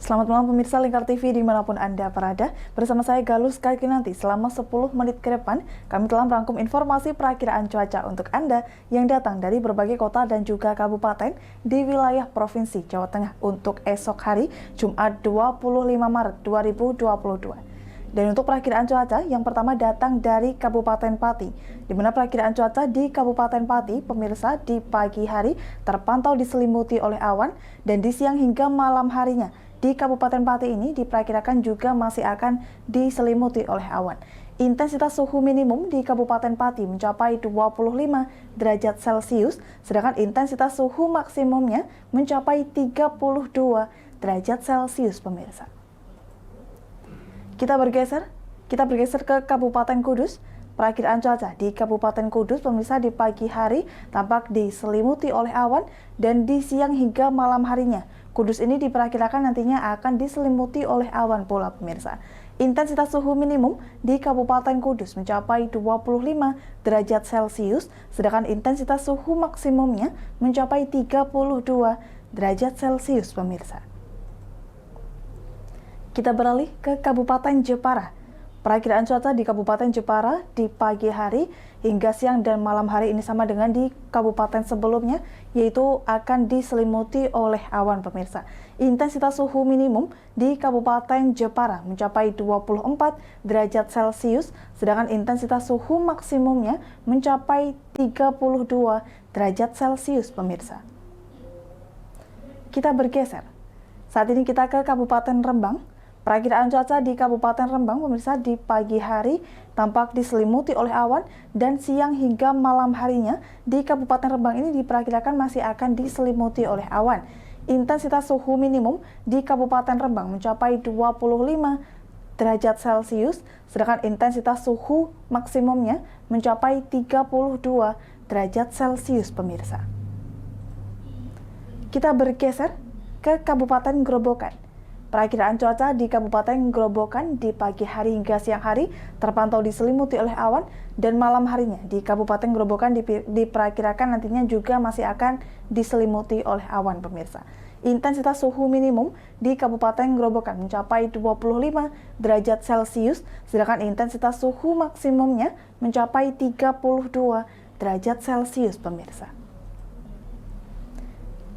Selamat malam pemirsa Lingkar TV dimanapun Anda berada. Bersama saya Galus Kaikinanti, selama 10 menit ke depan kami telah merangkum informasi perakiraan cuaca untuk Anda yang datang dari berbagai kota dan juga kabupaten di wilayah Provinsi Jawa Tengah untuk esok hari Jumat 25 Maret 2022. Dan untuk perakiraan cuaca, yang pertama datang dari Kabupaten Pati, di mana perakiraan cuaca di Kabupaten Pati, pemirsa, di pagi hari terpantau diselimuti oleh awan, dan di siang hingga malam harinya di Kabupaten Pati ini diperkirakan juga masih akan diselimuti oleh awan. Intensitas suhu minimum di Kabupaten Pati mencapai 25 derajat Celcius, sedangkan intensitas suhu maksimumnya mencapai 32 derajat Celcius, pemirsa. Kita bergeser ke Kabupaten Kudus. Perakiraan cuaca di Kabupaten Kudus, pemirsa, di pagi hari tampak diselimuti oleh awan, dan di siang hingga malam harinya Kudus ini diperkirakan nantinya akan diselimuti oleh awan pula, pemirsa. Intensitas suhu minimum di Kabupaten Kudus mencapai 25 derajat Celcius, sedangkan intensitas suhu maksimumnya mencapai 32 derajat Celcius, pemirsa. Kita beralih ke Kabupaten Jepara. Perakiraan cuaca di Kabupaten Jepara di pagi hari hingga siang dan malam hari ini sama dengan di kabupaten sebelumnya, yaitu akan diselimuti oleh awan, pemirsa. Intensitas suhu minimum di Kabupaten Jepara mencapai 24 derajat Celcius, sedangkan intensitas suhu maksimumnya mencapai 32 derajat Celcius, pemirsa. Kita bergeser. Saat ini kita ke Kabupaten Rembang. Perakiraan cuaca di Kabupaten Rembang, pemirsa, di pagi hari tampak diselimuti oleh awan, dan siang hingga malam harinya di Kabupaten Rembang ini diperkirakan masih akan diselimuti oleh awan. Intensitas suhu minimum di Kabupaten Rembang mencapai 25 derajat Celcius, sedangkan intensitas suhu maksimumnya mencapai 32 derajat Celcius, pemirsa. Kita bergeser ke Kabupaten Grobogan. Perakiraan cuaca di Kabupaten Grobogan di pagi hari hingga siang hari terpantau diselimuti oleh awan, dan malam harinya di Kabupaten Grobogan diperkirakan nantinya juga masih akan diselimuti oleh awan, pemirsa. Intensitas suhu minimum di Kabupaten Grobogan mencapai 25 derajat Celcius, sedangkan intensitas suhu maksimumnya mencapai 32 derajat Celcius, pemirsa.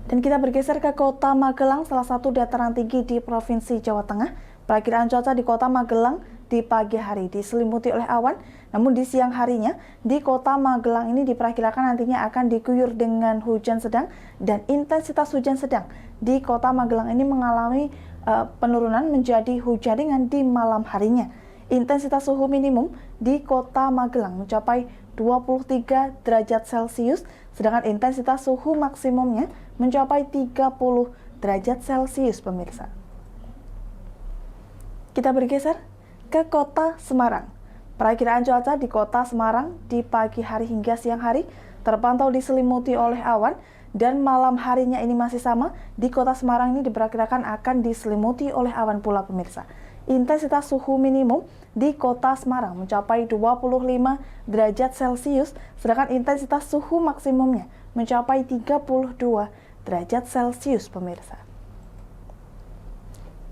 Dan kita bergeser ke Kota Magelang, salah satu dataran tinggi di Provinsi Jawa Tengah. Perakiraan cuaca di Kota Magelang di pagi hari diselimuti oleh awan, namun di siang harinya di Kota Magelang ini diperkirakan nantinya akan diguyur dengan hujan sedang, dan intensitas hujan sedang di Kota Magelang ini mengalami penurunan menjadi hujan ringan di malam harinya. Intensitas suhu minimum di Kota Magelang mencapai 23 derajat Celcius, sedangkan intensitas suhu maksimumnya mencapai 30 derajat Celcius, pemirsa. Kita bergeser ke Kota Semarang. Perakiraan cuaca di Kota Semarang di pagi hari hingga siang hari terpantau diselimuti oleh awan, dan malam harinya ini masih sama. Di Kota Semarang ini diperkirakan akan diselimuti oleh awan pula, pemirsa. Intensitas suhu minimum di Kota Semarang mencapai 25 derajat Celcius, sedangkan intensitas suhu maksimumnya mencapai 32 derajat Celcius, pemirsa.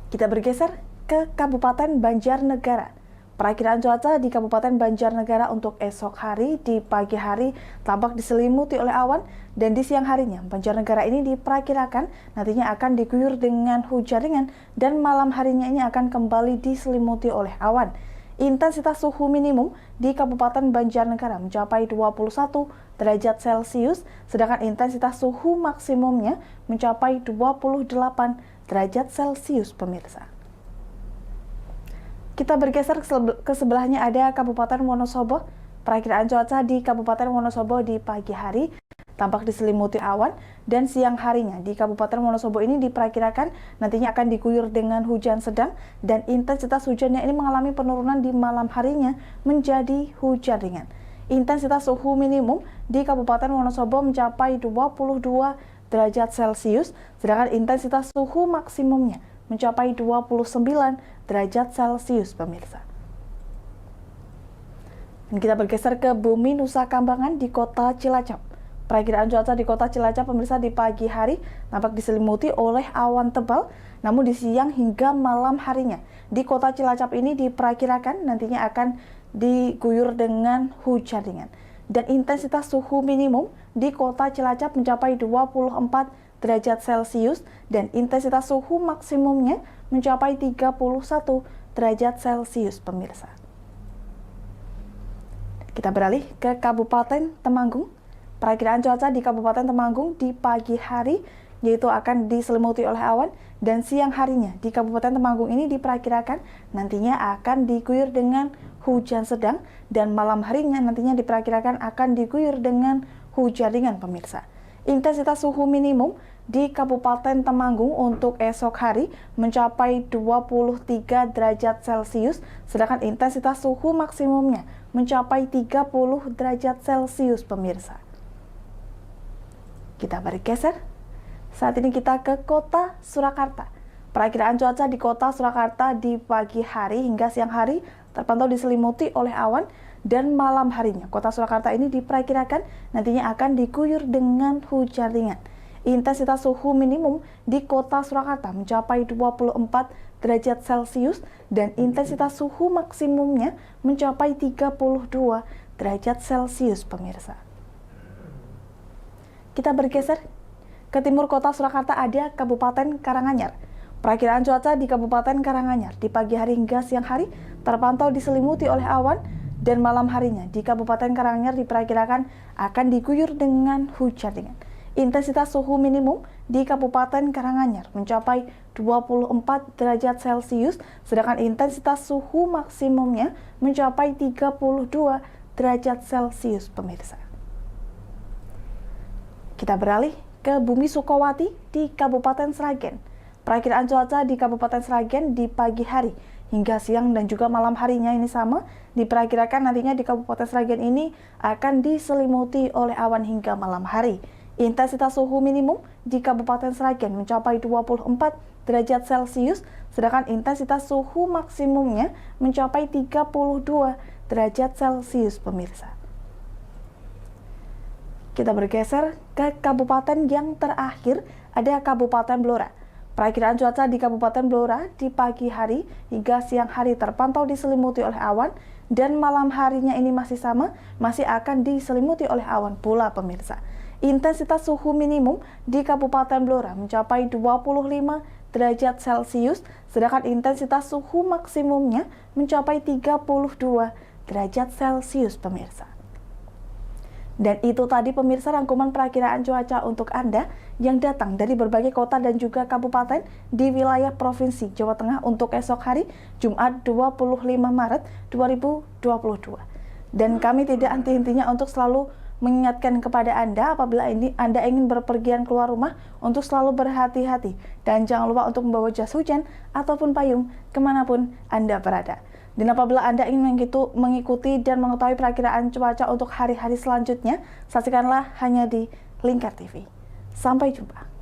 Kita bergeser ke Kabupaten Banjarnegara. Perakiraan cuaca di Kabupaten Banjarnegara untuk esok hari di pagi hari tampak diselimuti oleh awan, dan di siang harinya Banjarnegara ini diperkirakan nantinya akan diguyur dengan hujan ringan, dan malam harinya ini akan kembali diselimuti oleh awan. Intensitas suhu minimum di Kabupaten Banjarnegara mencapai 21 derajat Celcius, sedangkan intensitas suhu maksimumnya mencapai 28 derajat Celcius, pemirsa. Kita bergeser ke sebelahnya, ada Kabupaten Wonosobo. Perakiraan cuaca di Kabupaten Wonosobo di pagi hari tampak diselimuti awan, dan siang harinya di Kabupaten Wonosobo ini diperkirakan nantinya akan diguyur dengan hujan sedang, dan intensitas hujannya ini mengalami penurunan di malam harinya menjadi hujan ringan. Intensitas suhu minimum di Kabupaten Wonosobo mencapai 22 derajat Celcius, sedangkan intensitas suhu maksimumnya mencapai 29 derajat Celcius, pemirsa. Dan kita bergeser ke Bumi Nusa Kambangan di Kota Cilacap. Perakiraan cuaca di kota Cilacap pemirsa di pagi hari tampak diselimuti oleh awan tebal, namun di siang hingga malam harinya di kota Cilacap ini diperkirakan nantinya akan diguyur dengan hujan ringan. Dan intensitas suhu minimum di kota Cilacap mencapai 24 derajat Celcius dan intensitas suhu maksimumnya mencapai 31 derajat Celcius pemirsa. Kita beralih ke Kabupaten Temanggung. Perakiraan cuaca di Kabupaten Temanggung di pagi hari yaitu akan diselimuti oleh awan dan siang harinya di Kabupaten Temanggung ini diperkirakan nantinya akan diguyur dengan hujan sedang dan malam harinya nantinya diperkirakan akan diguyur dengan hujan ringan pemirsa. Intensitas suhu minimum di Kabupaten Temanggung untuk esok hari mencapai 23 derajat Celcius, sedangkan intensitas suhu maksimumnya mencapai 30 derajat Celcius pemirsa. Kita bergeser. Saat ini kita ke kota Surakarta. Perakiraan cuaca di kota Surakarta di pagi hari hingga siang hari terpantau diselimuti oleh awan dan malam harinya kota Surakarta ini diperkirakan nantinya akan diguyur dengan hujan ringan. Intensitas suhu minimum di kota Surakarta mencapai 24 derajat Celcius dan intensitas suhu maksimumnya mencapai 32 derajat Celcius pemirsa. Kita bergeser ke timur kota Surakarta ada Kabupaten Karanganyar. Perakiraan cuaca di Kabupaten Karanganyar di pagi hari hingga siang hari terpantau diselimuti oleh awan dan malam harinya di Kabupaten Karanganyar diperkirakan akan diguyur dengan hujan ringan. Intensitas suhu minimum di Kabupaten Karanganyar mencapai 24 derajat Celcius, sedangkan intensitas suhu maksimumnya mencapai 32 derajat Celcius pemirsa. Kita beralih ke Bumi Sukowati di Kabupaten Sragen. Perakiraan cuaca di Kabupaten Sragen di pagi hari hingga siang dan juga malam harinya ini sama. Diperkirakan nantinya di Kabupaten Sragen ini akan diselimuti oleh awan hingga malam hari. Intensitas suhu minimum di Kabupaten Sragen mencapai 24 derajat Celcius, sedangkan intensitas suhu maksimumnya mencapai 32 derajat Celcius pemirsa. Kita bergeser ke kabupaten yang terakhir, ada Kabupaten Blora. Perakiraan cuaca di Kabupaten Blora di pagi hari hingga siang hari terpantau diselimuti oleh awan dan malam harinya ini masih sama, masih akan diselimuti oleh awan pula pemirsa. Intensitas suhu minimum di Kabupaten Blora mencapai 25 derajat Celcius, sedangkan intensitas suhu maksimumnya mencapai 32 derajat Celcius pemirsa. Dan itu tadi pemirsa rangkuman perakiraan cuaca untuk Anda yang datang dari berbagai kota dan juga kabupaten di wilayah Provinsi Jawa Tengah untuk esok hari Jumat 25 Maret 2022. Dan kami tidak henti-hentinya untuk selalu mengingatkan kepada Anda apabila Anda ingin berpergian keluar rumah untuk selalu berhati-hati dan jangan lupa untuk membawa jas hujan ataupun payung kemanapun Anda berada. Dan apabila Anda ingin mengikuti dan mengetahui perakiraan cuaca untuk hari-hari selanjutnya, saksikanlah hanya di Lingkar TV. Sampai jumpa.